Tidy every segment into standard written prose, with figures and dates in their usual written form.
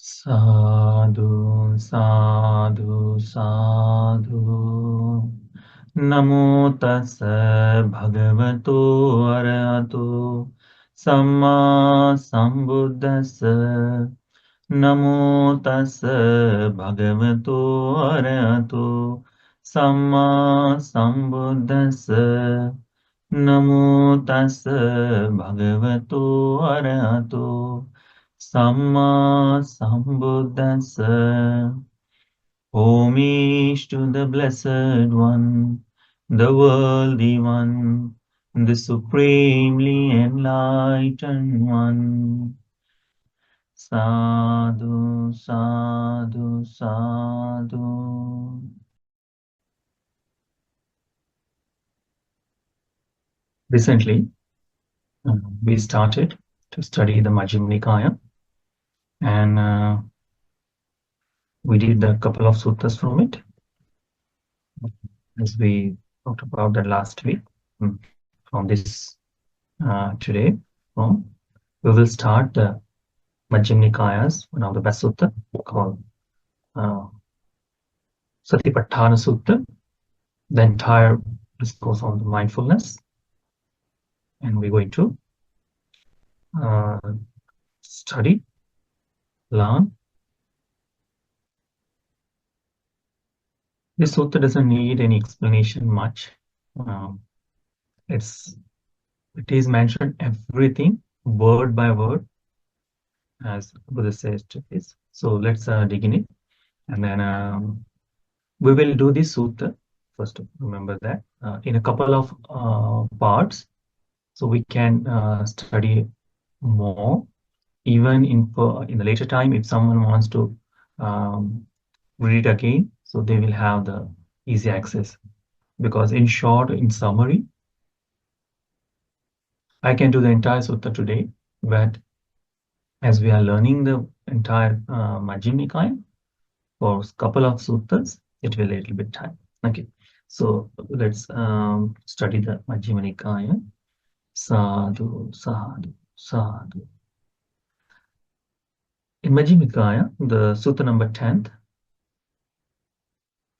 Sadhu, sadhu, sadhu. Namo tassa bhagavato arahato samma sambuddhassa. Namo tassa bhagavato arahato samma sambuddhassa. Namo tassa bhagavato arahato Samma Sambuddhassa. Homage to the Blessed One, the Worthy One, the Supremely Enlightened One. Sadhu, sadhu, sadhu. Recently, we started to study the Majjhima Nikaya, and we did a couple of suttas from it, as we talked about that last week. From this today, we will start the Majjhima Nikaya's one of the best sutta called Mahāsatipaṭṭhānasutta, the entire discourse on the mindfulness, and we're going to study, learn. This sutta doesn't need any explanation much. It is mentioned everything word by word, as Buddha says to this. So let's dig in it, and then we will do this sutta. First, remember that in a couple of parts, so we can study more. Even in the later time, if someone wants to read it again, so they will have the easy access. Because in short, in summary, I can do the entire sutta today, but as we are learning the entire Majjhima Nikaya, for a couple of suttas, it will a little bit time. Okay, so let's study the Majjhima Nikaya. Sadhu, sadhu, sadhu. In Majjhima Nikaya, the sutta number 10th,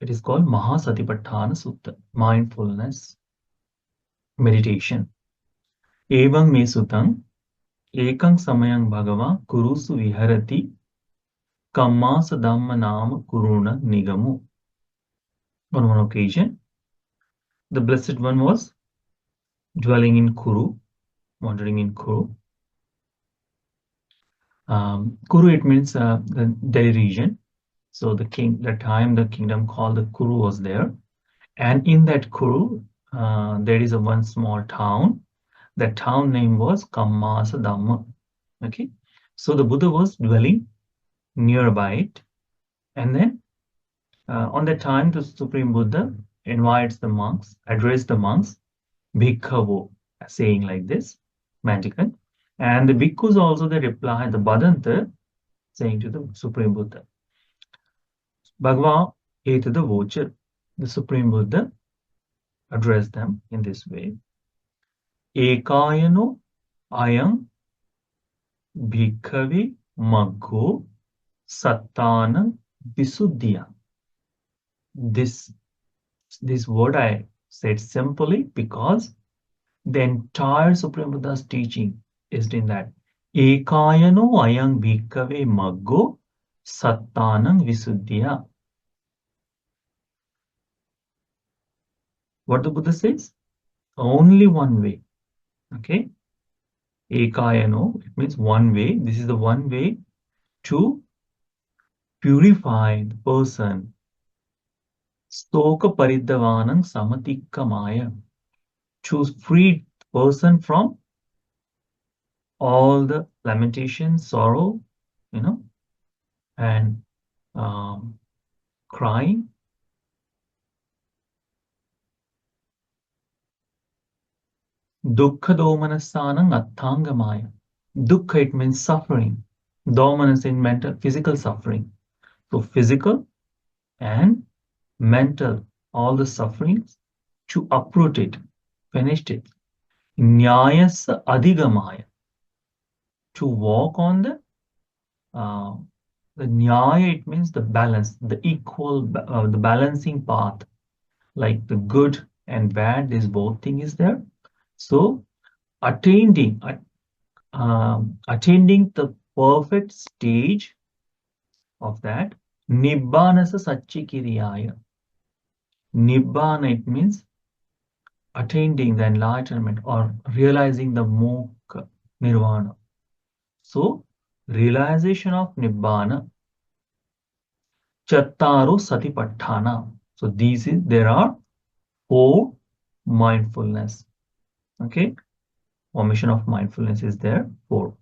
it is called Mahāsatipaṭṭhānasutta, mindfulness, meditation. Evam me suttam, ekang samayang bhagava kurusu viharati, kammasa dhamma nama kuruna nigamu. On one occasion, the Blessed One was dwelling in Kuru, wandering in Kuru. Kuru, it means the Delhi region. So the kingdom called the Kuru was there. And in that Kuru, there is one small town. That town name was Kammasa Dhamma. Okay. So the Buddha was dwelling nearby it. And then on that time, the Supreme Buddha invites the monks, addressed the monks, Bhikkhavo, saying like this, Mendicant. And the bhikkhus also, they reply, the Bhadanta, saying to the Supreme Buddha, Bhagava etada vocha. The Supreme Buddha addressed them in this way. Ekayano ayam bhikkhave maggo sattanam visuddhya. This word I said simply because the entire Supreme Buddha's teaching is in that. Ekayano ayam bhikkhave maggo sattanam visuddhya. What the Buddha says? Only one way. Okay. Ekayano, it means one way. This is the one way to purify the person. Stoka paridhavanam samatikkamaya. To free the person from all the lamentation, sorrow, and crying. Dukkha domanassanam attangamaya. Dukkha, it means suffering. Domanas in mental, physical suffering. So physical and mental, all the sufferings, to uproot it, finish it. Nyayasa adhigamaya. To walk on the The nyaya, it means the balance, the equal, the balancing path, like the good and bad, this both thing is there. So attaining, attaining the perfect stage of that, nibbanasa satchikiriyaya. Nibbana, it means attaining the enlightenment or realizing the moksha, nirvana. So realization of nibbana, chattaro satipatthana. So there are 4 mindfulness. Okay, formation of mindfulness is there. 4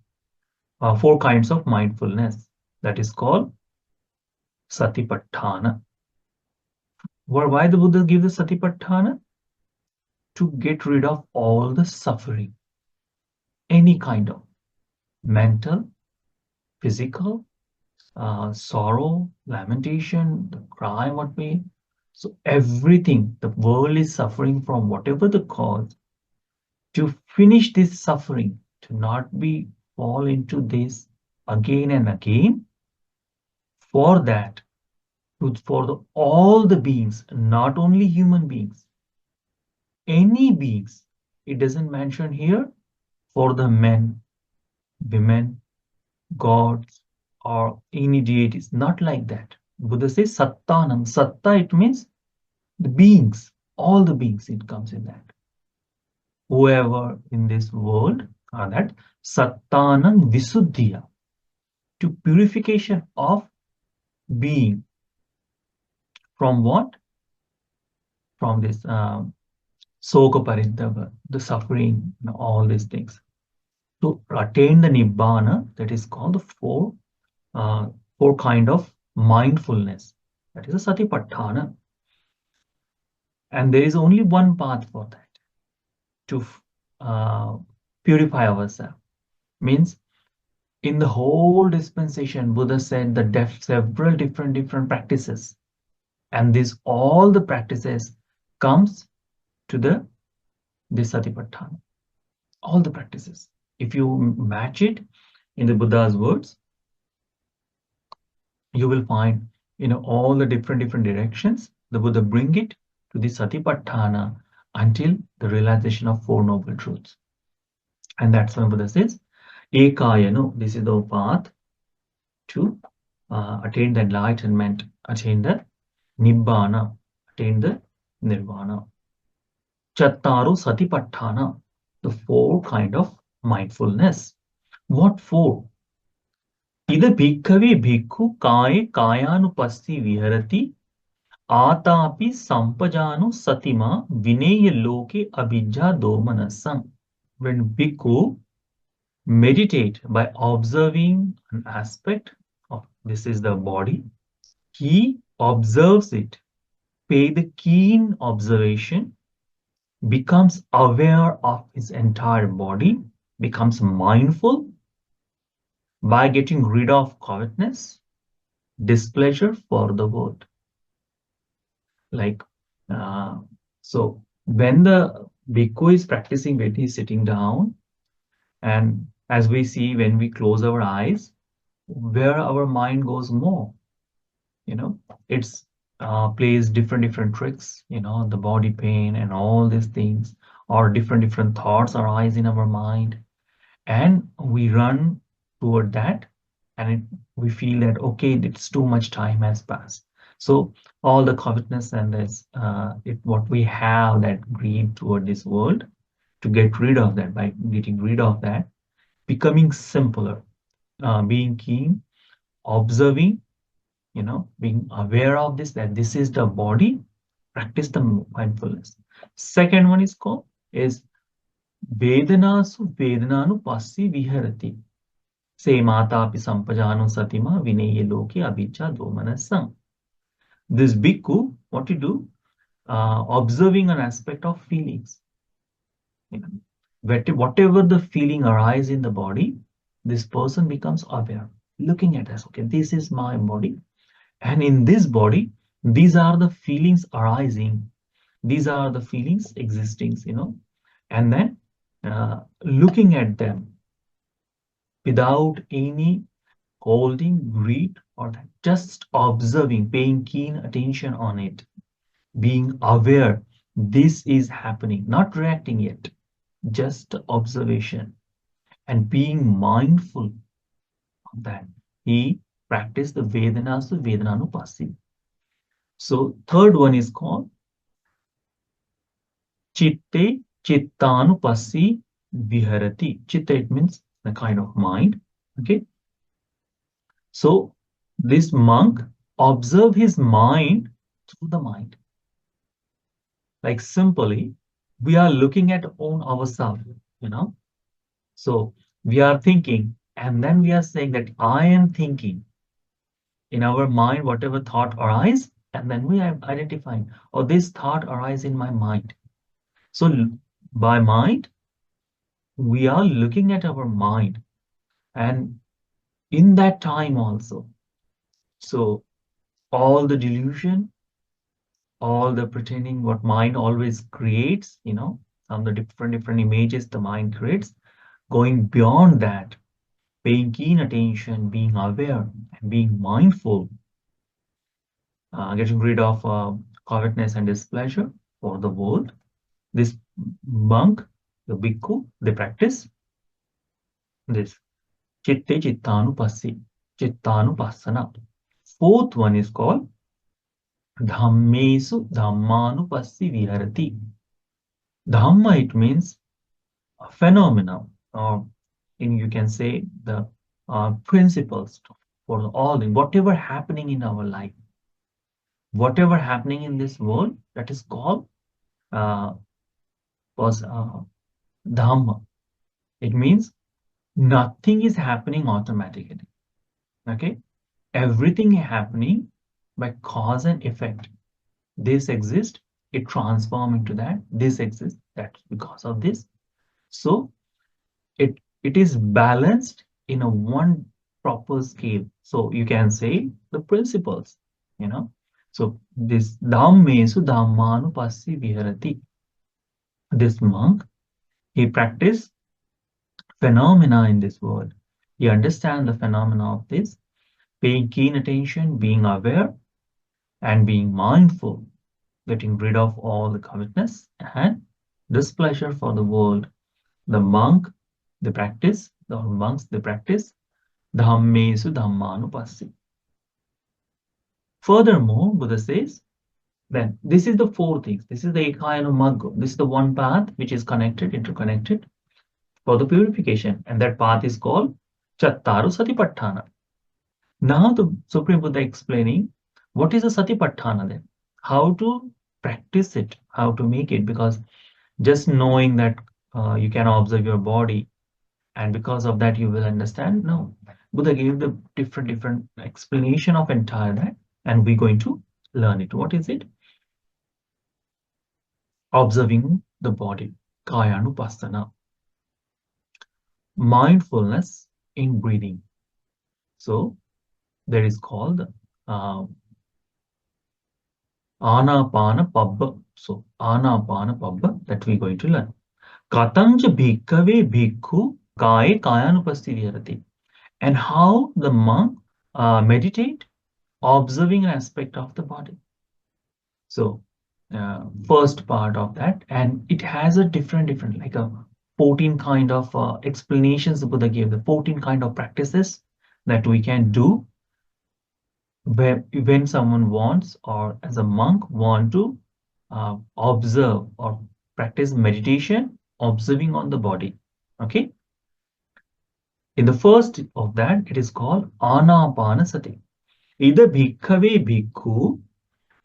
kinds of mindfulness. That is called satipatthana. Why the Buddha give the satipatthana? To get rid of all the suffering, any kind of mental, physical, sorrow, lamentation, the cry, what we. So everything, the world is suffering from whatever the cause. To finish this suffering, to not be fall into this again and again, for that, for all the beings, not only human beings, any beings, it doesn't mention here for the men, women, gods, or any deities, not like that. Buddha says sattanam. Satta, it means the beings, all the beings, it comes in that. Whoever in this world are that sattanam visuddhiya, to purification of being. From what? From this soka parintava, the suffering, all these things. To attain the nibbana, that is called the 4 kind of mindfulness. That is a satipatthana. And there is only one path for that, to purify ourselves. Means in the whole dispensation, Buddha said the several different practices. And this all the practices comes to this satipatthana. All the practices. If you match it in the Buddha's words, you will find all the different directions the Buddha bring it to the satipatthana until the realization of 4 noble truths. And that's when Buddha says ekaya, no, this is the path to attain the enlightenment, attain the nibbana, attain the nirvana. Chattaro satipatthana, the 4 kind of mindfulness. What 4? Ida bhikkhave bhikkhu kaye kayānupassi viharati आतापि sampajano satima vineya loke abhijja domanasam. When bhikkhu meditate by observing an aspect of this is the body, he observes it, pay the keen observation, becomes aware of his entire body, becomes mindful by getting rid of covetousness, displeasure for the world. Like, so when the bhikkhu is practicing, when he's sitting down, and as we see when we close our eyes, where our mind goes more, it's plays different tricks, the body pain and all these things, or different thoughts arise in our mind, and we run toward that, and we feel that okay, it's too much time has passed. So all the covetousness and this, what we have, that greed toward this world, to get rid of that, by getting rid of that, becoming simpler, being keen, observing, being aware of this, that this is the body, practice the mindfulness. Second one is called is vedanasu vedananu passi viharati. Say matapi sampajano satima vineye loke abhijja domanasam. This bhikkhu, what to do? Observing an aspect of feelings. Whatever the feeling arises in the body, this person becomes aware, looking at us. Okay, this is my body, and in this body, these are the feelings arising. These are the feelings existing. And then looking at them without any holding, greed, or that just observing, paying keen attention on it, being aware this is happening, not reacting yet, just observation and being mindful of that. He practiced the Vedanasu Vedananupassi. So third one is called Chitte Chittanupassi Viharati. Chitta, it means the kind of mind. Okay. So this monk observe his mind through the mind. Like simply, we are looking at on ourselves, you know. So we are thinking, and then we are saying that I am thinking. In our mind, whatever thought arise, and then we are identifying, or this thought arise in my mind. So by mind, we are looking at our mind, and in that time also, so all the delusion, all the pretending what mind always creates, you know, some the different images the mind creates, going beyond that, paying keen attention, being aware, and being mindful, getting rid of covetousness and displeasure for the world. This monk, the bhikkhu, they practice this chitte chittanupassi, chittanupassana. Fourth one is called dhammesu dhammanupassi viharati. Dhamma, it means a phenomena, or you can say the principles for all in whatever happening in our life, whatever happening in this world, that is called uh, dhamma. It means nothing is happening automatically. Okay, everything is happening by cause and effect. This exists, it transforms into that. This exists, that's because of this. So it is balanced in a one proper scale. So you can say the principles, you know. So this dhammesu dhammanupassi viharati. This monk, he practiced phenomena in this world. He understands the phenomena of this, paying keen attention, being aware, and being mindful, getting rid of all the covetousness and displeasure for the world. The monk, the monks, they practice dhammesu dhammanupassi. Furthermore, Buddha says, then this is the four things. This is the ekayana magga. This is the one path which is connected, interconnected for the purification. And that path is called Chattaru Satipatthana. Now the Supreme Buddha explaining what is a Satipatthana then, how to practice it, how to make it, because just knowing that you can observe your body and because of that you will understand. No, Buddha gave the different explanation of entire that, and we're going to learn it. What is it? Observing the body, Kayanupassana. Mindfulness in breathing. So there is called Anapana Pabba. So Anapana Pabba, that we're going to learn. Katanja bhikkhave bhikkhu kaye kayanupasthiriyarati. And how the monk meditate, observing an aspect of the body. So first part of that, and it has a different like a 14 kind of explanations the Buddha gave, the 14 kind of practices that we can do when someone wants, or as a monk want to observe or practice meditation, observing on the body. Okay. In the first of that, it is called Anapanasati. Ida bhikkhave bhikkhu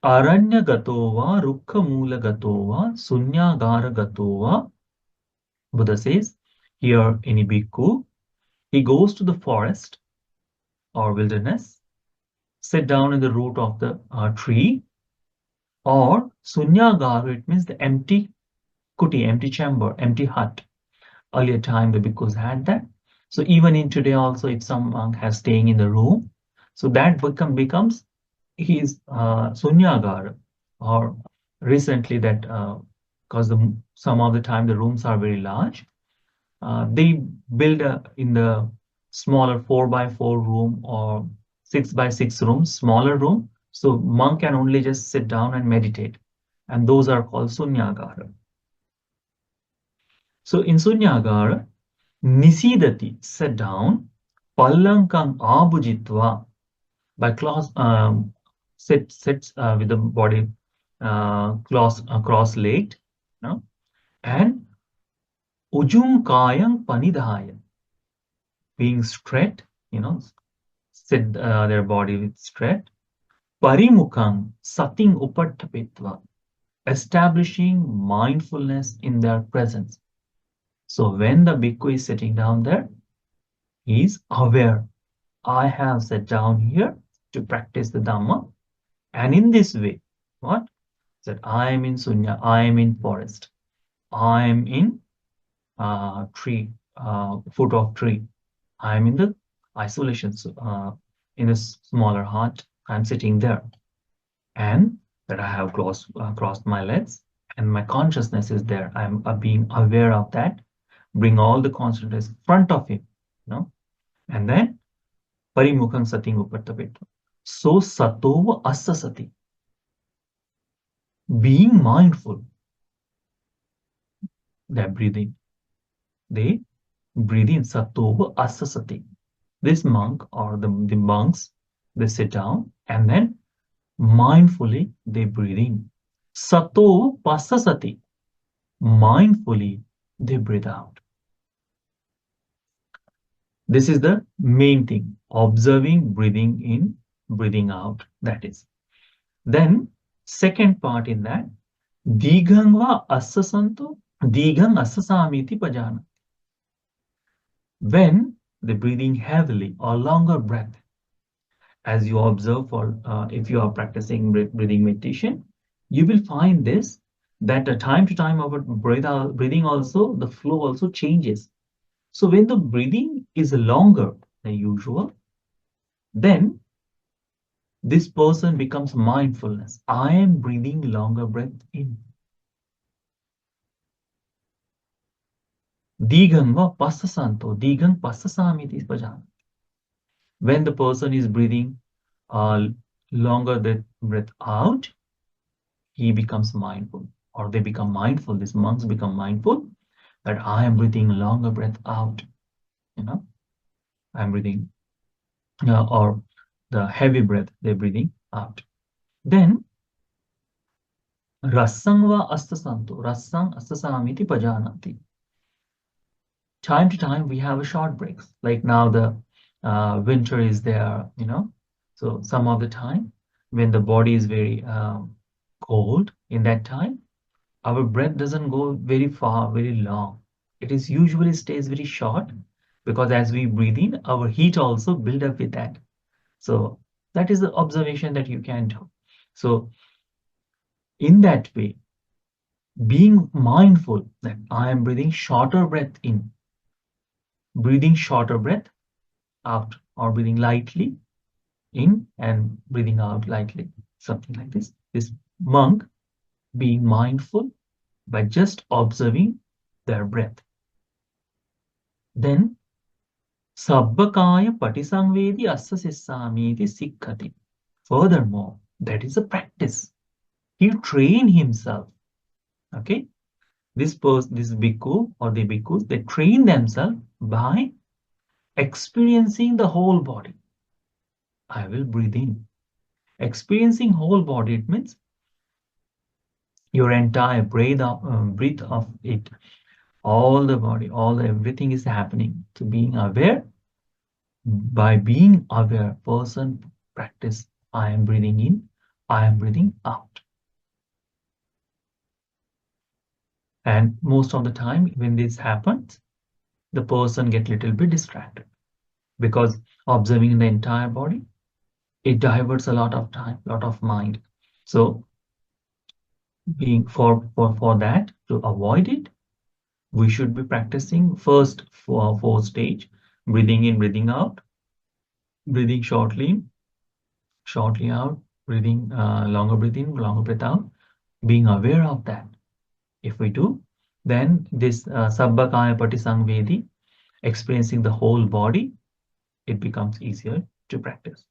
aranya gatova rukkha mula gatova sunyagara gatova. Buddha says here any bhikkhu, he goes to the forest or wilderness, sit down in the root of the tree, or sunyagara, it means the empty kuti, empty chamber, empty hut. Earlier time the bhikkhus had that. So even in today also, if some monk has staying in the room, so that becomes his sunyagara. Or recently that because some of the time the rooms are very large, they build in the smaller 4x4 room or 6 by 6 rooms, smaller room. So monk can only just sit down and meditate. And those are called Sunyagara. So in Sunyagara, Nisidati, sit down, Pallankang abhujitva, by sits with the body cross-legged, no? And Ujung kayang panidhaya, being straight, sit their body with straight. Parimukang sating upattapitva, establishing mindfulness in their presence. So when the bhikkhu is sitting down there, he is aware. I have sat down here to practice the Dhamma. And in this way, what? That I am in Sunya, I am in forest, I am in tree, foot of tree, I am in the isolation, in a smaller hut, I'm sitting there. And that I have crossed my legs and my consciousness is there. I'm being aware of that. Bring all the consciousness in front of him, and then parimukhaṁ sating upattapitva. So satova assa sati, being mindful, they're breathing. They breathe in satova assa sati. This monk or the monks, they sit down and then mindfully they breathe in. Sato pasasati, mindfully they breathe out. This is the main thing, observing, breathing in, breathing out, that is. Then second part in that, dighang va assasanto, dighang assasamiti pajana. When the breathing heavily or longer breath, as you observe for if you are practicing breathing meditation, you will find this, that time to time our breathing also, the flow also changes. So when the breathing is longer than usual, then this person becomes mindfulness. I am breathing longer breath in. Dighang va passasanto, dighang passasamiti pajana. When the person is breathing longer the breath out, he becomes mindful, or they become mindful. These monks become mindful that I am breathing longer breath out. I'm breathing, or the heavy breath they're breathing out. Then rasang va astasanto, rasang astasamiti pajanati. Time to time we have a short breaks. Like now the winter is there, so some of the time when the body is very cold, in that time our breath doesn't go very far, very long. It is usually stays very short, because as we breathe in, our heat also build up with that. So that is the observation that you can do. So in that way, being mindful that I am breathing shorter breath in, breathing shorter breath out, or breathing lightly in and breathing out lightly, something like this. This monk being mindful by just observing their breath. Then sabbakaya patisangvedi assa sissamiti sikkhati. Furthermore, that is a practice. He train himself. Okay, this bhikkhu or the bhikkhus, they train themselves by experiencing the whole body. I will breathe in. Experiencing whole body, it means your entire breath of it, all the body, everything is happening. So being aware, by being aware, person practice I am breathing in, I am breathing out. And most of the time when this happens, the person get little bit distracted, because observing the entire body, it diverts a lot of time, lot of mind. So being for that, to avoid it, we should be practicing first for 4 stage, breathing in, breathing out, breathing shortly in, shortly out, breathing longer breath in, longer breath out, being aware of that. If we do, then this sabbakaya patisangvedi, experiencing the whole body, it becomes easier to practice.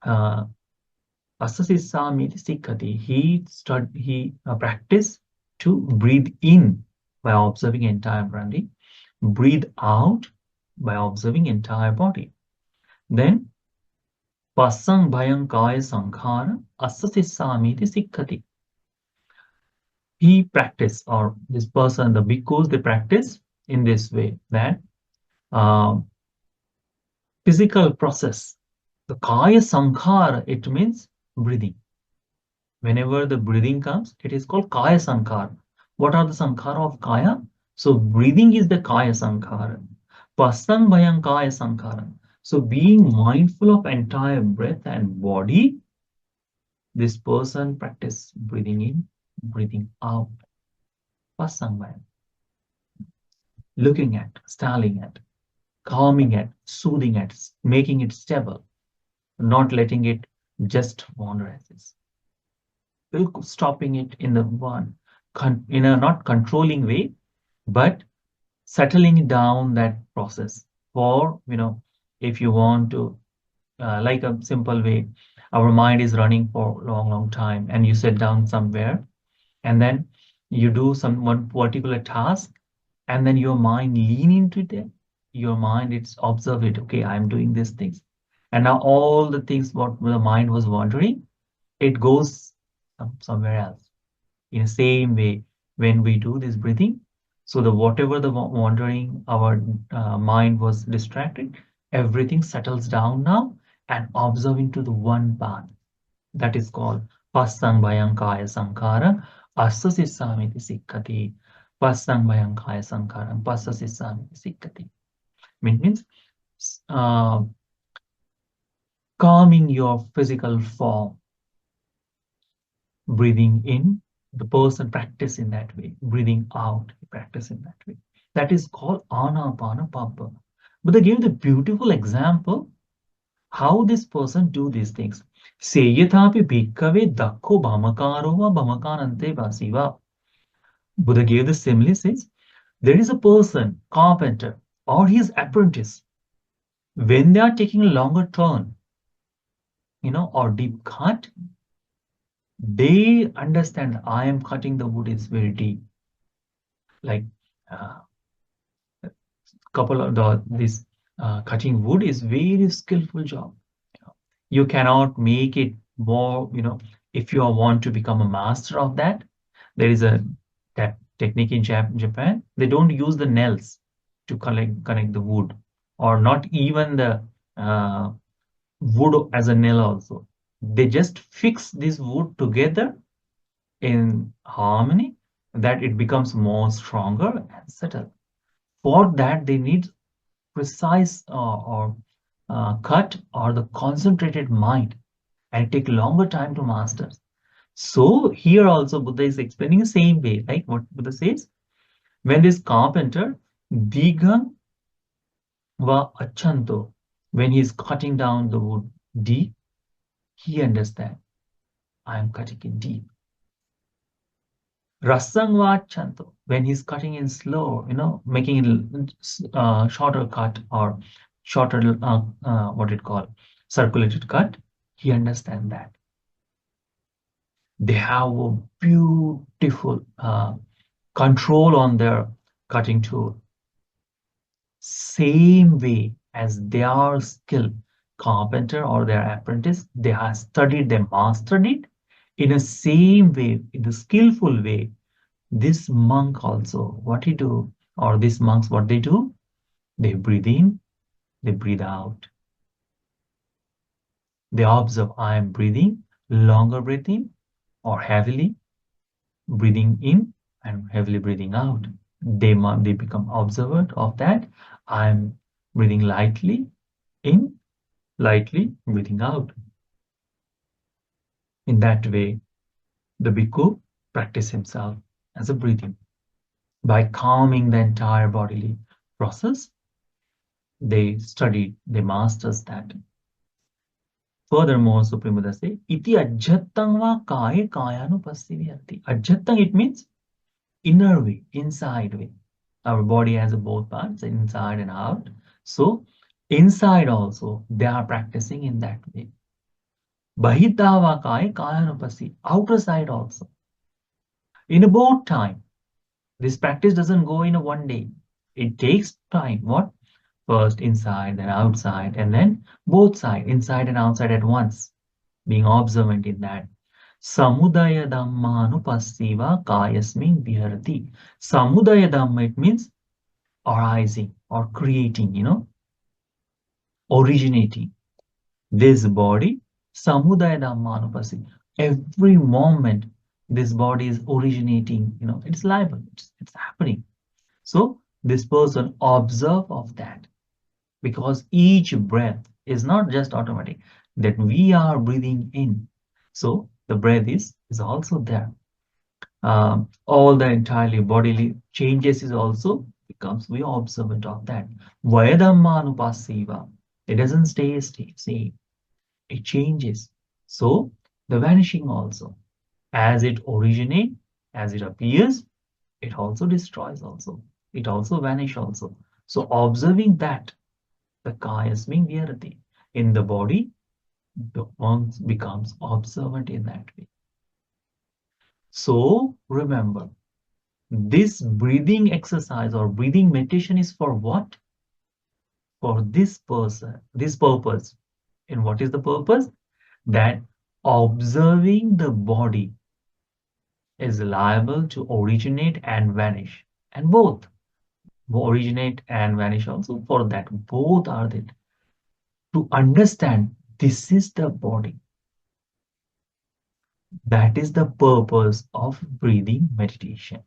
Asasissamiti sikkati. He practiced to breathe in by observing entire body, breathe out by observing entire body. Then pasang bhayang kaya sankhara asasissamiti sikkati. He practiced, or this person, the bhikkhus, they practice in this way that uh, physical process, the kaya sankhara, it means breathing. Whenever the breathing comes, it is called kaya sankhara. What are the sankhara of kaya? So breathing is the kaya sankhara. Pasang bhayang kaya sankhara. So being mindful of entire breath and body, this person practice breathing in, breathing out. Pasang bhayang. Looking at, staring at, calming it, soothing it, making it stable, not letting it just wander as is. Stopping it in the one, in a not controlling way, but settling down that process. For, if you want to, like a simple way, our mind is running for a long, long time, and you sit down somewhere, and then you do one particular task, and then your mind lean into it. Your mind, it's observe it. Okay, I'm doing these things, and now all the things what the mind was wandering, it goes somewhere else. In the same way, when we do this breathing, so the whatever the wandering, our mind was distracted, everything settles down now and observing to the one path. That is called pasang bhayang kaya sankhara asasissamiti sikkati. Pasang bhayang kaya sankhara pasasissamiti sikkati. Means uh, calming your physical form, breathing in, the person practice in that way, breathing out, practice in that way. That is called anapanapapa. But they give the beautiful example how this person do these things. Seyathapi bhikkhave dakho bhamakaro va bhamakanante vasiva. Buddha gave the simile, says, there is a person, carpenter, or his apprentice, when they are taking a longer turn, or deep cut, they understand I am cutting the wood is very deep. Like couple of this cutting wood is very skillful job. You cannot make it more, if you want to become a master of that, there is a that technique in Japan. They don't use the nails to connect the wood, or not even the wood as a nail also. They just fix this wood together in harmony, that it becomes more stronger and settled. For that, they need precise or cut or the concentrated mind, and take longer time to master. So here also Buddha is explaining the same way, like what Buddha says, when this carpenter, digang va achanto, when he is cutting down the wood deep, he understands, I am cutting it deep. Rasang va achanto, when he's cutting in slow, making it shorter cut, or shorter, what it called, circulated cut, he understands that. They have a beautiful control on their cutting tool. Same way as they are skilled carpenter or their apprentice, they have studied, they mastered it. In a same way, in the skillful way, this monk also, what he do, or these monks, what they do, they breathe in, they breathe out. They observe, I am breathing, longer breathing, or heavily breathing in and heavily breathing out. They become observant of that. I'm breathing lightly in, lightly breathing out. In that way, the bhikkhu practice himself as a breathing. By calming the entire bodily process, they studied, they masters that. Furthermore, Supreme Buddha say, iti ajjattang va kaya kayanupassivyanti. Ajjattang, it means inner way, inside way. Our body has both parts, inside and out. So inside also, they are practicing in that way. Bahitavakaya kayanupasi, outer side also. In a both time. This practice doesn't go in a one day. It takes time. What? First inside, then outside, and then both sides, inside and outside at once. Being observant in that. Samudaya dhammanupassiva kayasmin viharati. Samudaya dhamma, it means arising or creating, originating. This body, samudaya dhammanupassiva. Every moment, this body is originating, it's liable, it's happening. So this person observe of that, because each breath is not just automatic, that we are breathing in. So the breath is also there. All the entirely bodily changes is also becomes we are observant of that. Vayadhammanupasiva. It doesn't stay same. It changes. So the vanishing also. As it originates, as it appears, it also destroys also. It also vanishes also. So observing that, the kayasmin viharati, in the body, the one becomes observant in that way. So remember, this breathing exercise or breathing meditation is for what? For this purpose. And what is the purpose? That observing the body is liable to originate and vanish. And both originate and vanish also, for that both are there. To understand this is the body. That is the purpose of breathing meditation.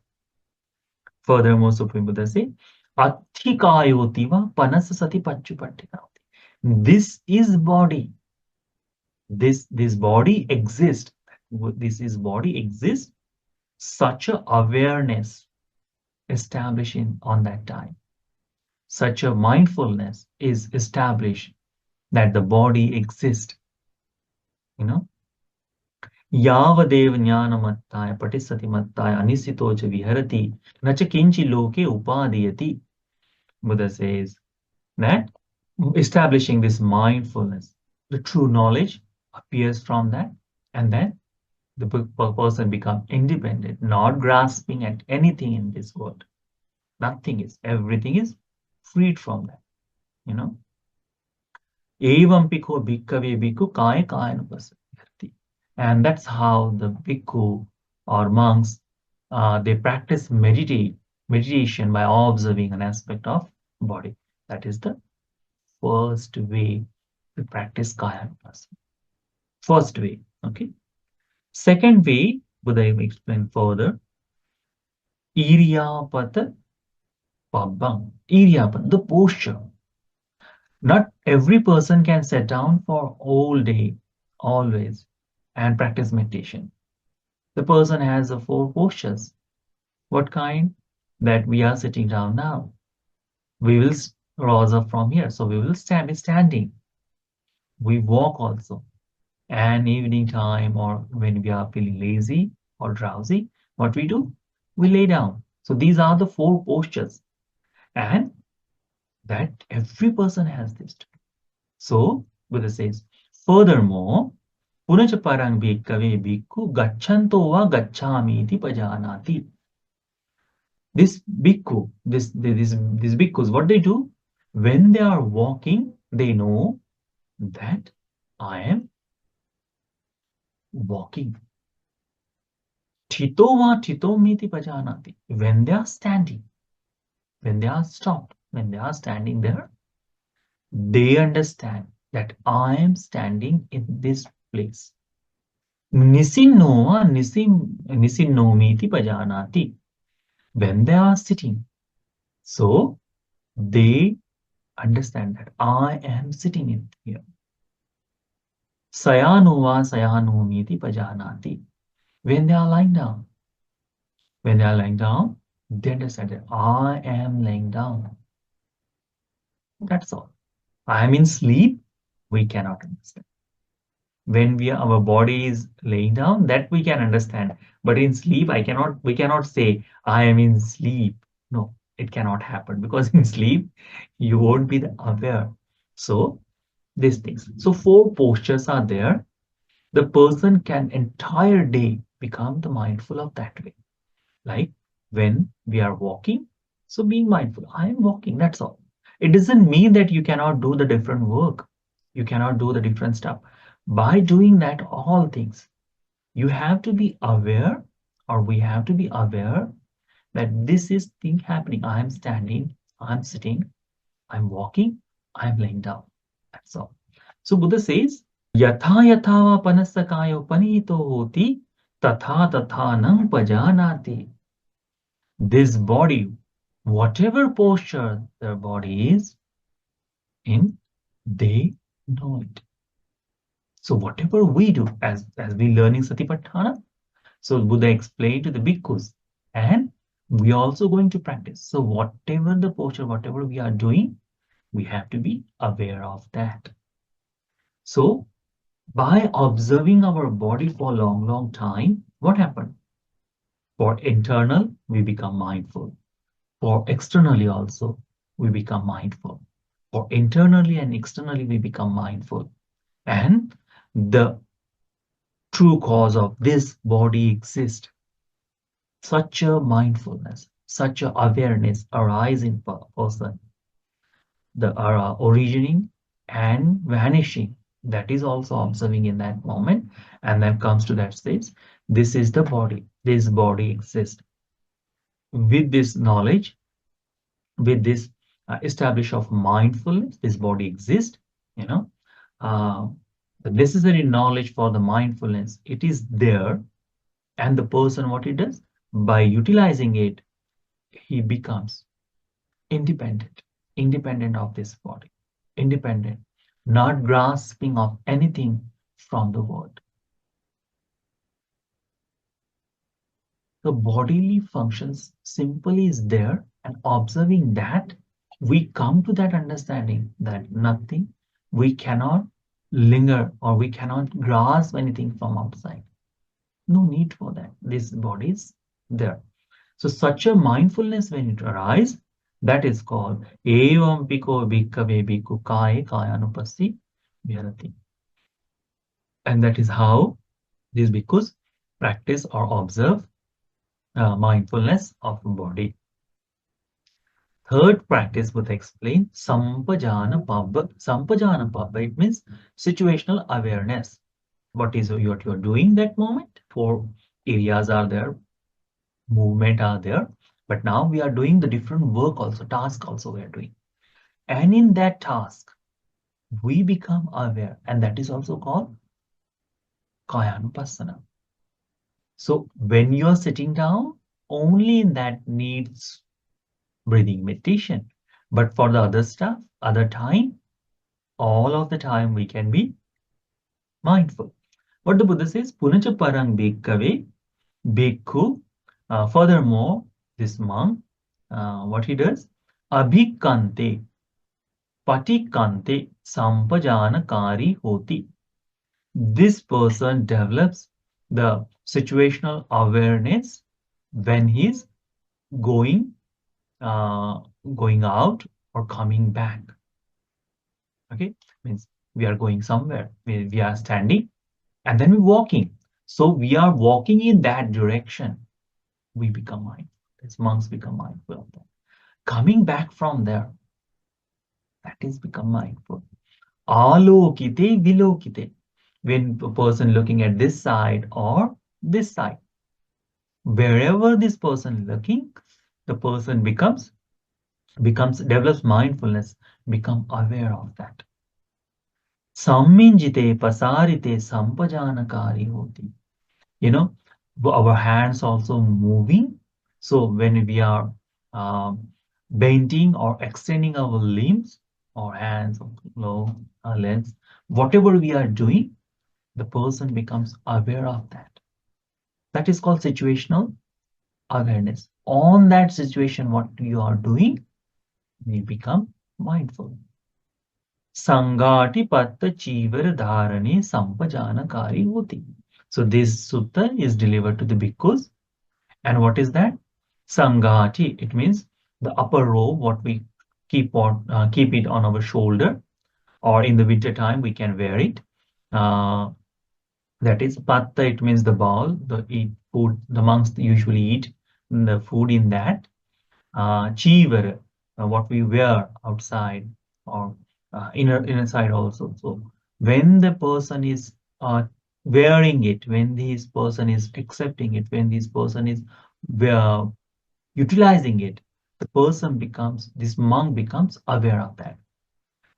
Furthermore, Supreme Buddha says, Athikayotiva Panasasatipaṭṭhānasutta. This is body. This body exists. This is body exists. Such a awareness establishing on that time. Such a mindfulness is established that the body exists. Yavadev jnanamattaya patisatimattaya anisitocha viharati nacha kinchi loke upadiyati. Buddha says that establishing this mindfulness, the true knowledge appears from that, and then the person becomes independent, not grasping at anything in this world. Nothing is, everything is freed from that. Evam pikho bhikkhave bhikkhu kaya kayanupasati. And that's how the bhikkhu or monks, they practice meditation by observing an aspect of body. That is the first way to practice kayanupasana. First way, okay. Second way, Buddha explained further, Iryapata Pabbam. Iryapata, the posture. Not every person can sit down for all day, always, and practice meditation. The person has the 4 postures. What kind? That we are sitting down now. We will rise up from here. So we will be standing. We walk also. And evening time, or when we are feeling lazy or drowsy, what we do? We lay down. So these are the 4 postures. And that every person has this. So Buddha says, furthermore, punacha parang bhikkave bhikkhu gacchanto va gacchāmīti pajanāti. This bhikkhu, these bhikkhus, what they do? When they are walking, they know that I am walking. Thito va thitomīti pajanāti. When they are standing, when they are stopped, when they are standing there, they understand that I am standing in this place. Nisinno nisinnomiti pajanati. When they are sitting, so they understand that I am sitting in here. Sayano va sayanomiti pajanati. When they are lying down, they understand that I am laying down. That's all. I am in sleep, we cannot understand. When our body is laying down, that we can understand. But in sleep, we cannot say, I am in sleep. No, it cannot happen, because in sleep, you won't be aware. So these things. So 4 postures are there. the person can entire day become the mindful of that way. Like when we are walking, so being mindful, I am walking, that's all. It doesn't mean that you cannot do the different work, you cannot do the different stuff. By doing that, all things, you have to be aware, or we have to be aware that this is thing happening. I am standing, I'm sitting, I'm walking, I'm laying down. That's all. So Buddha says, Yatha yathava panasakayo panito hoti, tatha tatha nang pajanati. This body, whatever posture their body is in, they know it. So whatever we do, as we learn in Satipatthana, so Buddha explained to the bhikkhus, and we are also going to practice. So whatever the posture, whatever we are doing, we have to be aware of that. So by observing our body for a long time, what happened? For internal, we become mindful. For externally also, we become mindful. For internally and externally, we become mindful. And the true cause of this body exists. Such a mindfulness, such a awareness arise in person. The originating and vanishing, that is also observing in that moment, and then comes to that stage. This is the body. This body exists. With this knowledge, with this establish of mindfulness, this body exists. You know, the necessary knowledge for the mindfulness, it is there, and the person, what he does by utilizing it, he becomes independent of this body, independent, not grasping of anything from the world. The bodily functions simply is there, and observing that, we come to that understanding that nothing, we cannot linger or we cannot grasp anything from outside. No need for that. This body is there. So such a mindfulness, when it arises, that is called evam piko bhikkave bhikkhu kaya kayanupassi viharati. And that is how these bhikkhus practice or observe mindfulness of body. Third practice would explain sampajana pabba. Sampajana pabba, it means situational awareness. What is what you're doing that moment? Four areas are there, movement are there, but now we are doing the different work also, task also we are doing. And in that task, we become aware, and that is also called kayanupassana. So when you are sitting down, only in that needs breathing meditation. But for the other stuff, other time, all of the time we can be mindful. What the Buddha says, Punacha parang bhikkhave bhikkhu. Furthermore, this monk, what he does, abhikante patikante sampajanakari hoti. This person develops the situational awareness when he's going out or coming back. Okay, means we are going somewhere, we are standing, and then we're walking. So we are walking in that direction. We become mindful. As monks become mindful of that. Coming back from there, that is become mindful. Alokite vilokite. When a person looking at this side or this side, wherever this person looking, the person develops mindfulness, become aware of that. Samminjite pasarite sampajanakari hoti. You know, our hands also moving. So when we are bending or extending our limbs or hands or legs, whatever we are doing, the person becomes aware of that. That is called situational awareness. On that situation, what you are doing, we become mindful. Mahāsatipaṭṭhānasutta chīvara dharane sampajanakari hoti. So this sutta is delivered to the bhikkhus. And what is that? Sanghati, it means the upper robe, what we keep it on our shoulder, or in the winter time we can wear it. That is patta, it means the bowl, the eat food, the monks usually eat the food in that. Chivar, what we wear outside or inner side also. So when the person is wearing it, when this person is accepting it, when this person is uh, utilizing it, the person becomes, this monk becomes aware of that.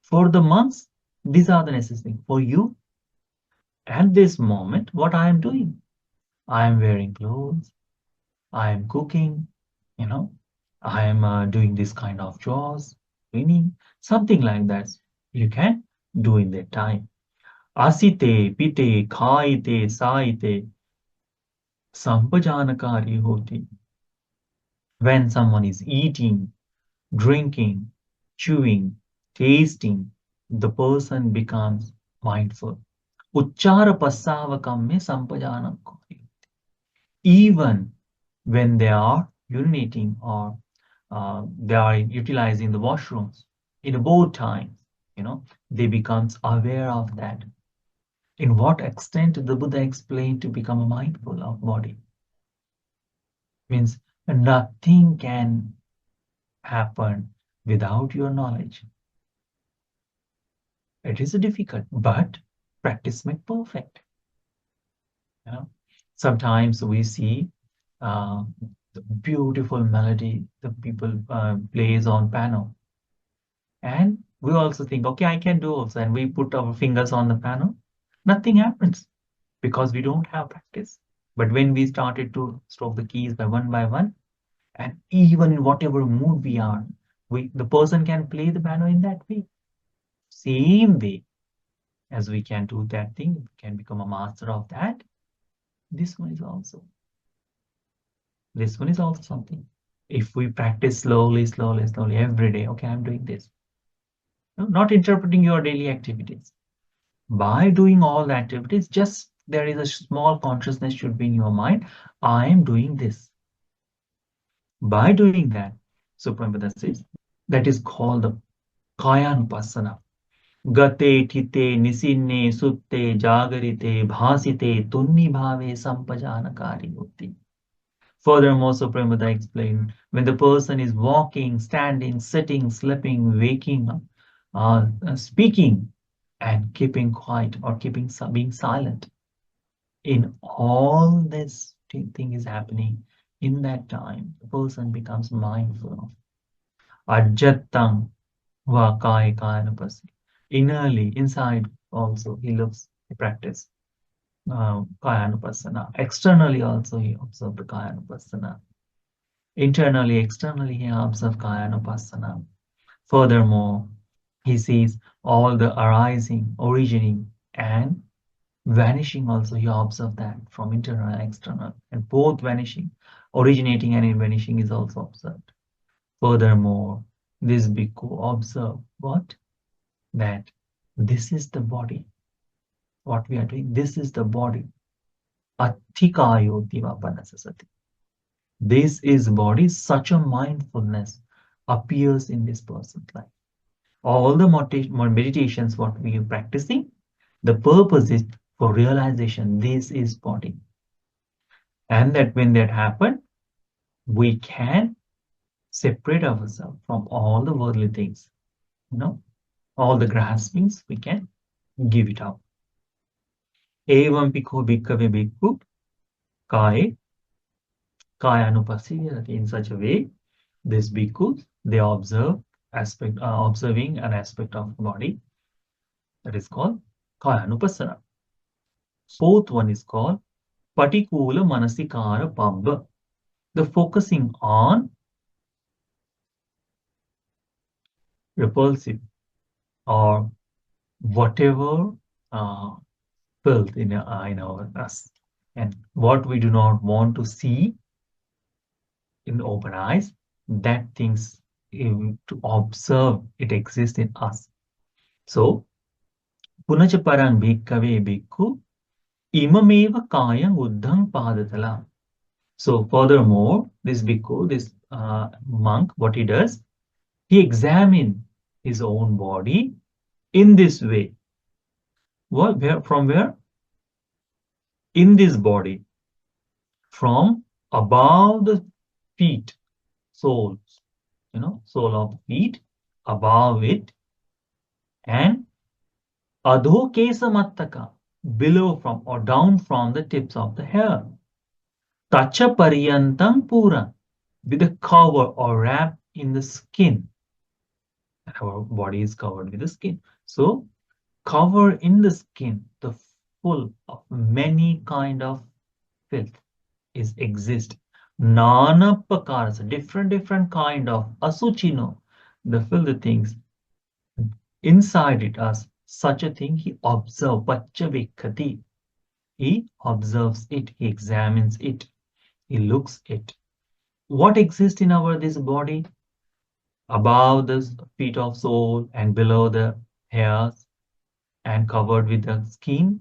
For the monks, these are the necessary things. For you, at this moment, what I am doing? I am wearing clothes, I am cooking, you know, I am doing this kind of chores, cleaning, something like that. You can do in that time. Asite, pite, khaite, saite, sampajanakari hoti. When someone is eating, drinking, chewing, tasting, the person becomes mindful. Uchchara passavakam mein sampajanam kari. Even when they are urinating or they are utilizing the washrooms in both times, they becomes aware of that. In what extent the Buddha explained to become mindful of body? Means nothing can happen without your knowledge. It is difficult, but practice makes perfect. Sometimes we see the beautiful melody the people plays on piano, and we also think, okay, I can do also, and we put our fingers on the piano. Nothing happens because we don't have practice. But when we started to stroke the keys by one, and even in whatever mood we are, the person can play the piano in that way. Same way as we can do that thing, we can become a master of that. This one is also something. If we practice slowly every day, okay, I'm doing this. Not interpreting your daily activities. By doing all the activities, just there is a small consciousness should be in your mind. I am doing this. By doing that, Supreme Buddha says, that is called the Kayanupassana. Gate, tite, nisinne, sutte, jagarite, bhasite, tunni bhave, sampajanakari buddhi. Furthermore, Supreme Buddha explained, when the person is walking, standing, sitting, sleeping, waking, speaking, and keeping quiet or being silent, in all this thing is happening, in that time, the person becomes mindful of Ajattam va kaya kayanupassi. Innerly, inside also, he practice kayanupassana. Externally also, he observed the kayanupassana. Internally, externally, he observes kayanupassana. Furthermore, he sees all the arising, originating, and vanishing also. He observes that from internal and external, and both vanishing, originating and vanishing is also observed. Furthermore, this bhikkhu observe what? That this is the body. What we are doing, this is the body. Attikayo divapanasasati. This is body, such a mindfulness appears in this person's life. All the meditations, what we are practicing, the purpose is for realization, this is body. And that when that happens, we can separate ourselves from all the worldly things. All the graspings, we can give it up. Evam bhikkhu bhikkhave bhikkhu kayanupassiyati. In such a way, these bhikkhus, they observing an aspect of the body that is called kayanupassana. Fourth one is called patikula manasikara pabba. The focusing on repulsive or whatever filth in us, and what we do not want to see in open eyes, that things to observe it exists in us. So, punacha parang bhikkhave bhikkhu imameva kayam uddham padatala. So, furthermore, this bhikkhu, this monk, what he does, he examines his own body in this way. From where? in this body from above the feet, soles, sole of the feet, above it, and adho kesamattaka, below from or down from the tips of the hair. Tacha paryantam pura, with a cover or wrap in the skin. Our body is covered with the skin. So cover in the skin, the full of many kind of filth is exist. Nana prakaras, different kind of asuchino, the filthy things inside it as such a thing he observes. Pachavikati. He observes it, he examines it, he looks it. What exists in our this body? Above the feet of soul and below the hairs and covered with the skin.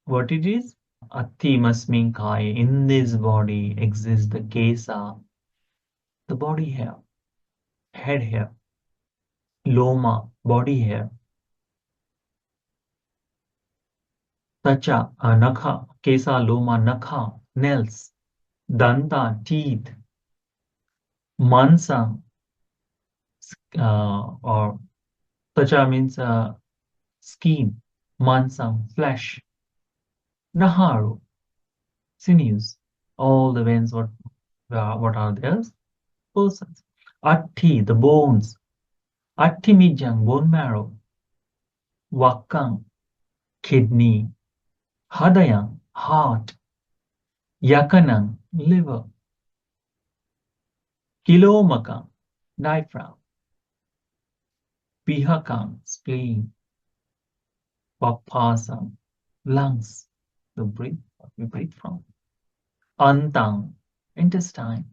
What it is? Athimasmin kaya. In this body exists the kesa, the body hair, head hair, loma, body hair, tacha, nakha, kesa, loma, nakha, nails, danta, teeth, mansa, or tacha means skin, mansa, flesh, naharu, sinews, all the veins, what are theirs? Persons. Atti, the bones. Attimijang, bone marrow. Wakang, kidney. Hadayang, heart. Yakanang, liver. Kilomakang, diaphragm. Pihakang, spleen. Papasang, lungs, the breath, what we breathe from. Antang, intestine.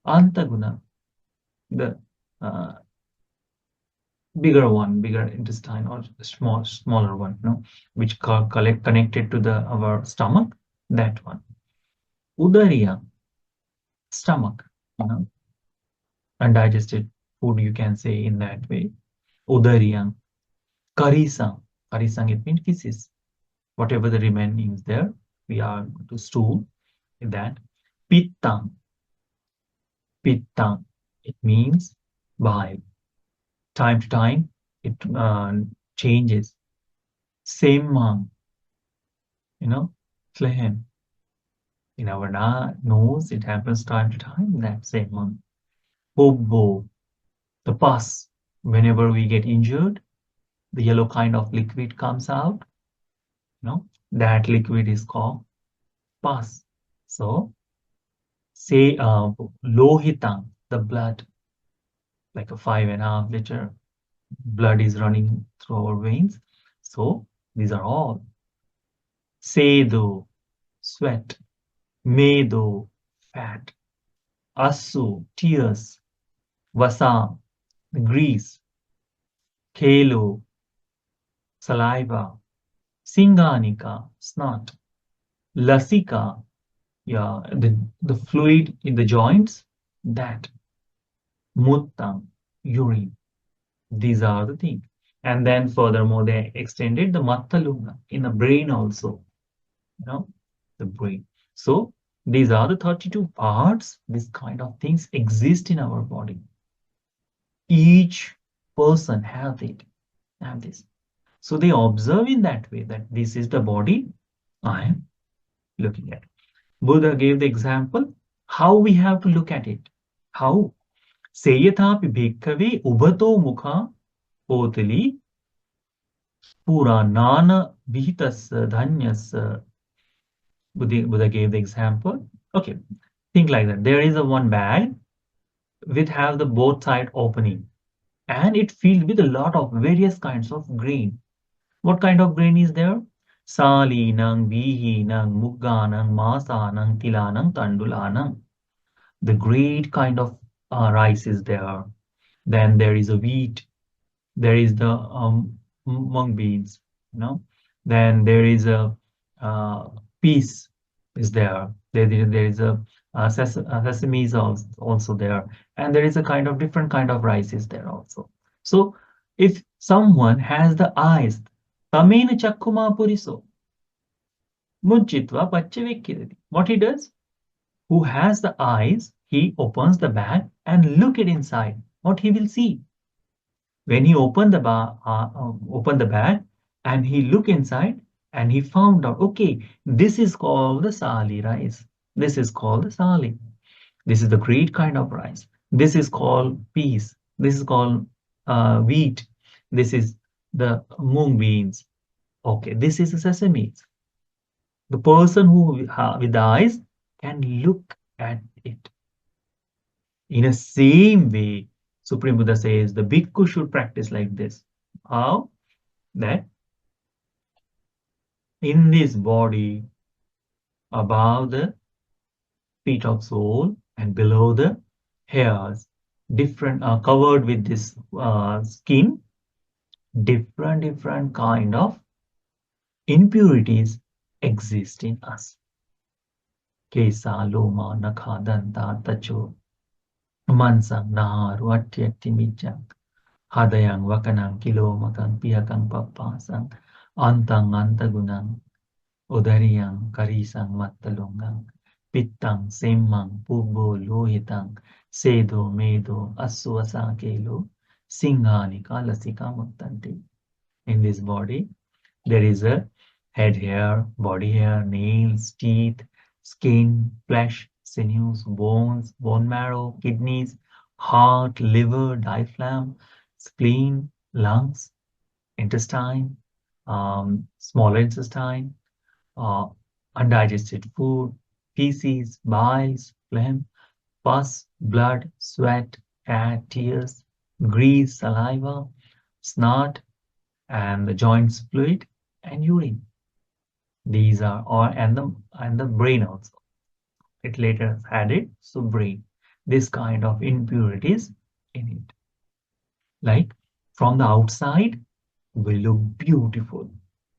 Antaguna, the bigger intestine or smaller one, which connected to our stomach, that one. Udariya, stomach, undigested food, you can say in that way. Udariyang. Karisang, it means feces. Whatever the remaining is there, we are going to stool in that. Pittang, it means bile. Time to time, it changes. Semang, phlegm. In our nose, it happens time to time, that semang. Bobo, the pus. Whenever we get injured, the yellow kind of liquid comes out. That liquid is called pus. So, say lohitang, the blood, like a 5.5 liter blood is running through our veins. So these are all. Sedo, sweat. Medo, fat. Asu, tears. Vasa, grease. Kelo, saliva. Singanika, snot. Lasika, the fluid in the joints, that. Muttang, urine. These are the things. And then furthermore, they extended the mattalunga in the brain also. The brain. So these are the 32 parts. This kind of things exist in our body. Each person have this. So they observe in that way that this is the body I am looking at. Buddha gave the example how we have to look at it. How? Seyathapi bhikkave ubato mukha potali puranana vihitas dhanyas. Buddha gave the example. Okay, think like that. There is a one bag which have the both side opening, and it filled with a lot of various kinds of grain. What kind of grain is there? Salinang, Vihinang, Mugganang, Masanang, Tilanang, Tandulanang. The great kind of rice is there. Then there is a wheat. There is the mung beans. Then there is a peas is there. There is a sesame is also there, and there is a kind of different kind of rice is there also. So if someone has the eyes, tamena chakkuma puriso, Munchitva Pachavikirati. What he does? Who has the eyes, he opens the bag and look it inside. What he will see? When he opened the bag and he looked inside and he found out, okay, this is called the sali rice. This is called the sali. This is the great kind of rice. This is called peas. This is called wheat. This is the mung beans. Okay, this is the sesame. The person who with the eyes can look at it. In the same way, Supreme Buddha says the bhikkhu should practice like this. How? That in this body, above the feet of soul and below the hairs, different covered with this skin, different kind of impurities exist in us. Kesa, loma, nakha, danta, tacho, mansang, naharu, atyati, mijang, hadayang, wakanang, kilomakang, piyakang, papasang, antang, antagunang, udariyang, karisang, mattalungang, pittang, semmang, pubo, lohitang, sedo, medo, aswasakelo, singhani, kalasika, muttanti. In this body, there is a head hair, body hair, nails, teeth, skin, flesh, sinews, bones, bone marrow, kidneys, heart, liver, diaphragm, spleen, lungs, intestine, small intestine, undigested food, feces, bile, phlegm, pus, blood, sweat, tears, grease, saliva, snot, and the joints fluid and urine. These are all, and the brain also. It later added so brain. This kind of impurities in it. Like from the outside, we look beautiful.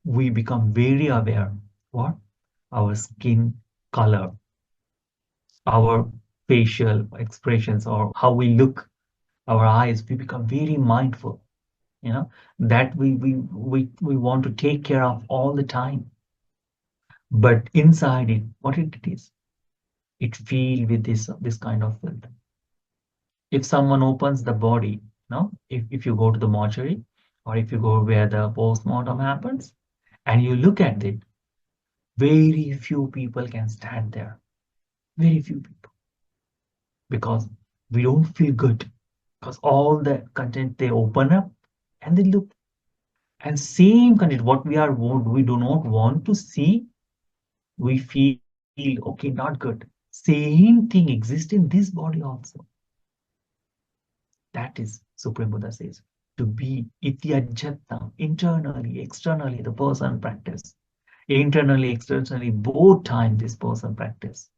We become very aware. What? Our skin color, our facial expressions, or how we look, our eyes, we become very mindful. That we want to take care of all the time. But inside it, what it is, it filled with this kind of filth. If someone opens the body, if you go to the mortuary, or if you go where the postmortem happens, and you look at it, very few people can stand there. Very few people. Because we don't feel good. Because all the content they open up and they look. And same content, what we do not want to see, we feel, okay, not good. Same thing exists in this body also. That is, Supreme Buddha says, to be ityajjata, internally, externally, the person practice. Internally, externally, both times this person practice.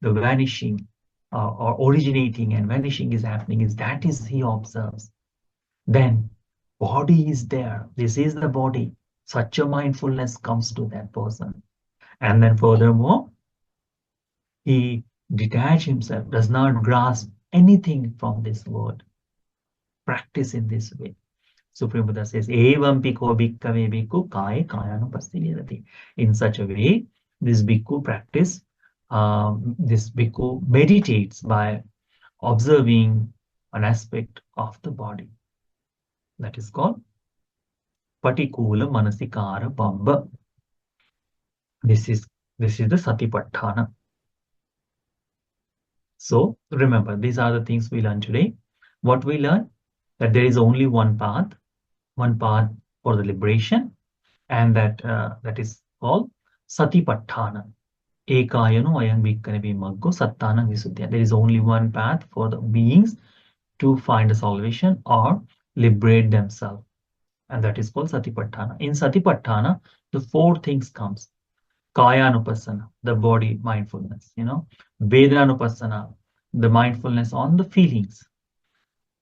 The vanishing or originating and vanishing is happening, that is he observes. Then body is there. This is the body. Such a mindfulness comes to that person. And then furthermore, he detaches himself, does not grasp anything from this world. Practice in this way. Supreme Buddha says, Evam Piko Bhikkave Bhikkhu Kaya Kayanupasthirati. In such a way, this bhikkhu practice, this bhikkhu meditates by observing an aspect of the body. That is called Patikula Manasikara Bamba. This is the Satipatthana. So remember, these are the things we learn today. What we learn? That there is only one path for the liberation, and that is called Satipatthana. Ekayano ayam bhikkane vimaggo sattana visuddhya. There is only one path for the beings to find a salvation or liberate themselves, and that is called Satipatthana. In Satipatthana, the four things comes. Kayanupassana, the body mindfulness, Vedananupassana, the mindfulness on the feelings.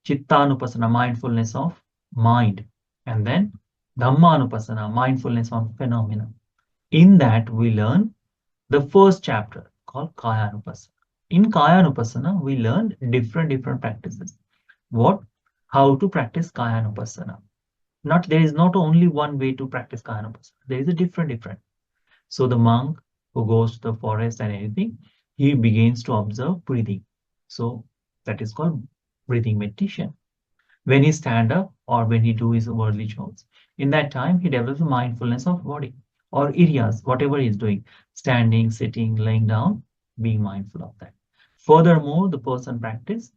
Chittanupassana, mindfulness of mind. And then Dhammanupassana, mindfulness on phenomena. In that we learn the first chapter called Kayanupassana. In Kayanupassana, we learn different practices. What? How to practice Kayanupassana. There is not only one way to practice Kayanupassana. There is a different. So the monk who goes to the forest and anything, he begins to observe breathing. So that is called breathing meditation. When he stand up or when he do his worldly chores, in that time he develops a mindfulness of body or areas, whatever he is doing, standing, sitting, laying down, being mindful of that. Furthermore, the person practice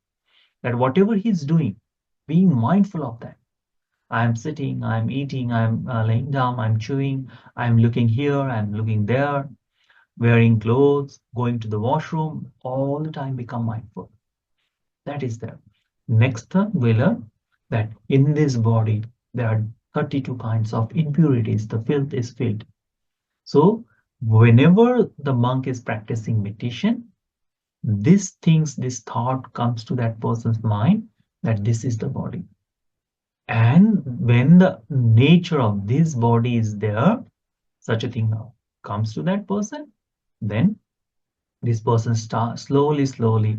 that whatever he's doing, being mindful of that. I'm sitting, I'm eating, I'm laying down, I'm chewing, I'm looking here, I'm looking there, wearing clothes, going to the washroom, all the time become mindful. That is there. Next thing we learn that in this body there are 32 kinds of impurities. The filth is filled. So whenever the monk is practicing meditation, this thought comes to that person's mind that this is the body. And when the nature of this body is there, such a thing now comes to that person, then this person starts slowly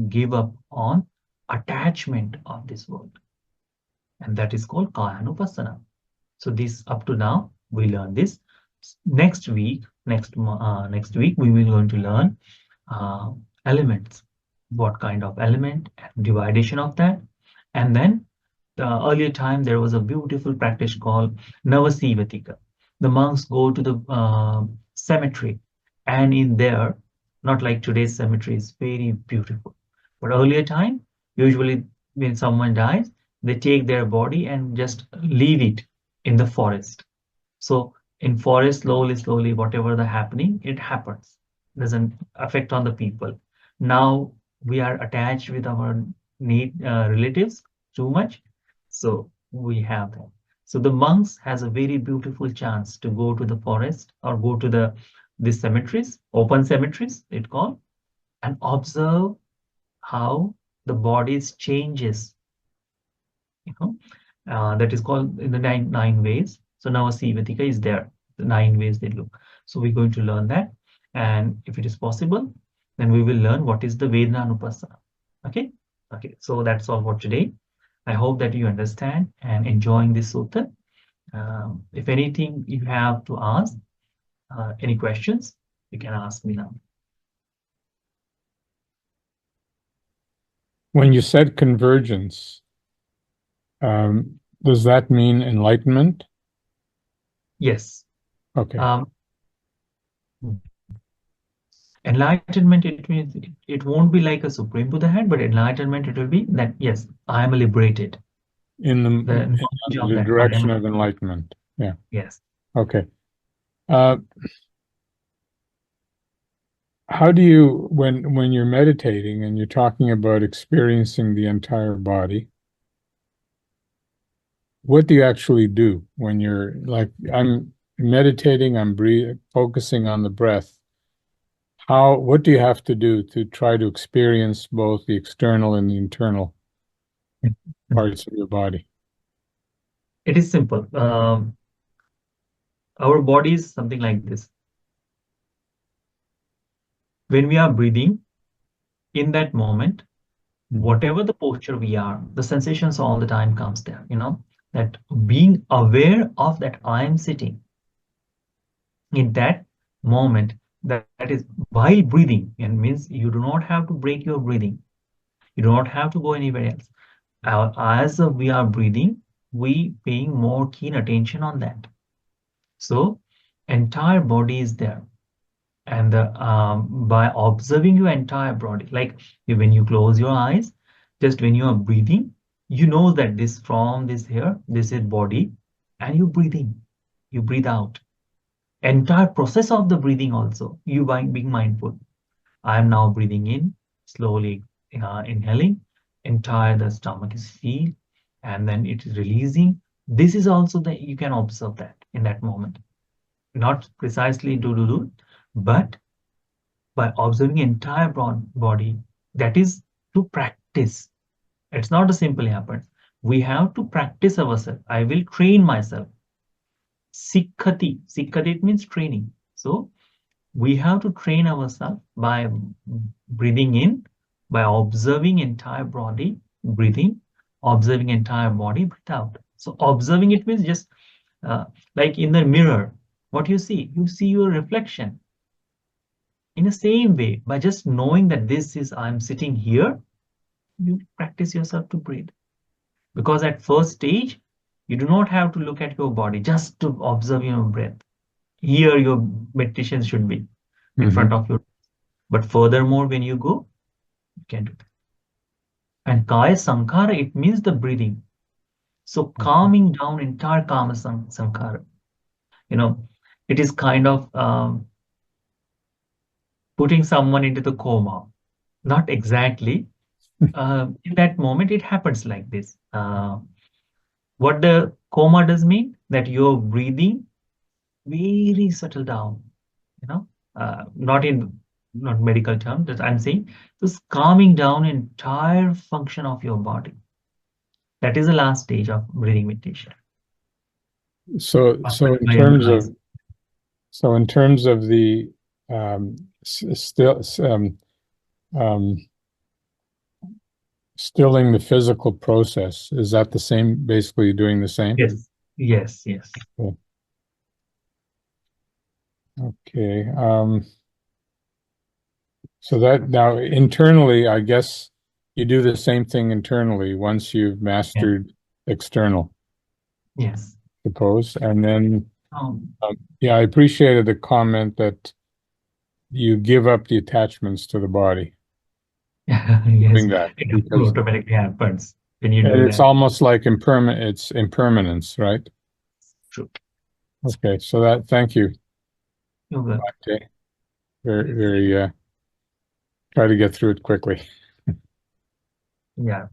give up on attachment of this world, and that is called kayanupassana. So this up to now we learn this. Next week, next week we will going to learn uh, elements, what kind of element and dividation of that, and then the earlier time there was a beautiful practice called Navasivatika. The monks go to the cemetery, and in there, not like today's cemetery is very beautiful, but earlier time, usually when someone dies, they take their body and just leave it in the forest. So in forest, slowly, whatever the happening, it happens. Doesn't affect on the people. Now we are attached with our need relatives too much, so we have that. So the monks has a very beautiful chance to go to the forest or go to the cemeteries, open cemeteries, it called, and observe how the bodies changes. You know, that is called in the nine ways. So now Sivatika is there, the 9 ways they look. So we're going to learn that, and if it is possible, then we will learn what is the Vedananupassana. Okay, okay. So that's all for today. I hope that you understand and enjoying this sutta. If anything you have to ask, any questions, you can ask me now. When you said convergence, does that mean enlightenment? Yes. Okay. Enlightenment, it means it won't be like a supreme Buddha had, but enlightenment, it will be that, yes, I am liberated. In The knowledge of the that direction of enlightenment. Yeah. Yes. Okay. How do you, when you're meditating and you're talking about experiencing the entire body, what do you actually do when you're like, I'm meditating, I'm focusing on the breath? What do you have to do to try to experience both the external and the internal parts of your body? It is simple. Our body is something like this. When we are breathing, in that moment, whatever the posture we are, the sensations all the time comes there, that being aware of that I am sitting in that moment, that is while breathing, and means you do not have to break your breathing. You do not have to go anywhere else. As we are breathing, we paying more keen attention on that. So entire body is there. And by observing your entire body, like when you close your eyes, just when you are breathing, you know that this from this here, this is body, and you breathe in, you breathe out. Entire process of the breathing also, you being mindful. I am now breathing in, slowly inhaling, entire the stomach is filled, and then it is releasing. This is also that you can observe that in that moment. Not precisely do, but by observing entire body, that is to practice. It's not a simply happens. We have to practice ourselves. I will train myself. Sikhati. Sikhati, it means training. So we have to train ourselves by breathing in, by observing entire body, breathing, observing entire body, breathe out. So observing it means just like in the mirror, what you see? You see your reflection. In the same way, by just knowing that this is, I'm sitting here, you practice yourself to breathe. Because at first stage, you do not have to look at your body, just to observe your breath. Here, your meditation should be in front of you. But furthermore, when you go, you can do that. And Kaya Sankhara, it means the breathing. So calming down entire Kama Sankhara. It is kind of putting someone into the coma. Not exactly. In that moment, it happens like this. What the coma does mean? That you're breathing very settled down, not medical term, that I'm saying, just calming down entire function of your body. That is the last stage of breathing meditation. So in terms of the stilling the physical process, is that the same? Basically, doing the same? Yes. Cool. Okay. So that now internally, I guess you do the same thing internally once you've mastered external. Yes. Suppose. And then, I appreciated the comment that you give up the attachments to the body. Yes, That it automatically happens when you do that. It's almost like it's impermanence, right? True. Okay, so thank you. You're welcome. Okay. Very, try to get through it quickly. Yeah,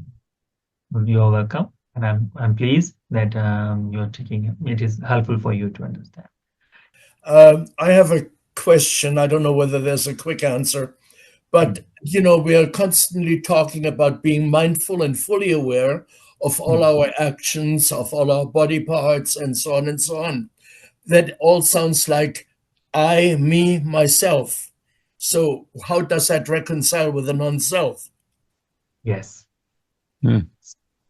you're welcome. And I'm pleased that you're taking it is helpful for you to understand. I have a question. I don't know whether there's a quick answer, but we are constantly talking about being mindful and fully aware of all our actions, of all our body parts, and so on and so on. That all sounds like I, me, myself. So how does that reconcile with the non-self? Yes.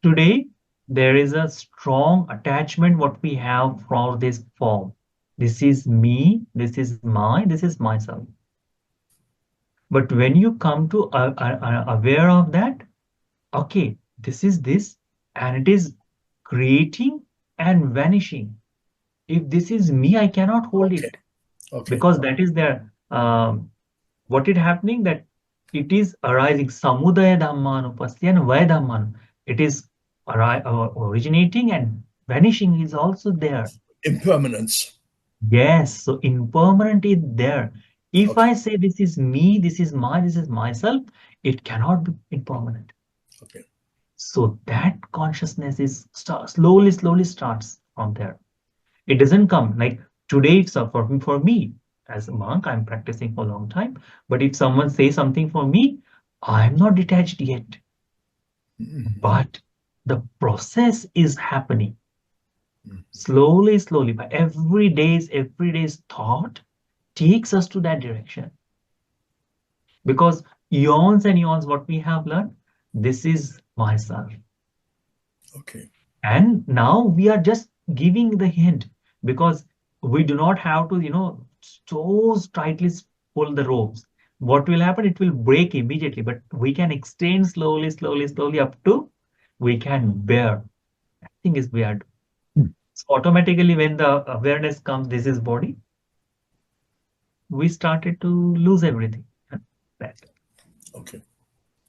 Today, there is a strong attachment what we have for this form. This is me, this is myself. But when you come to aware of that, okay, this is this, and it is creating and vanishing. If this is me, I cannot hold it. Okay. Because that is there. What is happening, that it is arising. Samudaya Dhammanupasya and Vaya Dhamman. It is originating and vanishing is also there. Impermanence. Yes, so impermanent is there. If I say this is me, this is myself, it cannot be impermanent. Okay. So that consciousness is slowly starts from there. It doesn't come like today. So for me as a monk, I'm practicing for a long time. But if someone says something for me, I'm not detached yet. But the process is happening. Slowly, but every day's thought takes us to that direction. Because eons and eons, what we have learned, this is myself. Okay. And now we are just giving the hint, because we do not have to, so tightly pull the ropes. What will happen? It will break immediately, but we can extend slowly up to we can bear. That thing is weird. So automatically, when the awareness comes, this is body, we started to lose everything. Okay.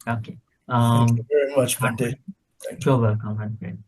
Okay. Thank you very much, Bhante. You're welcome, my friend.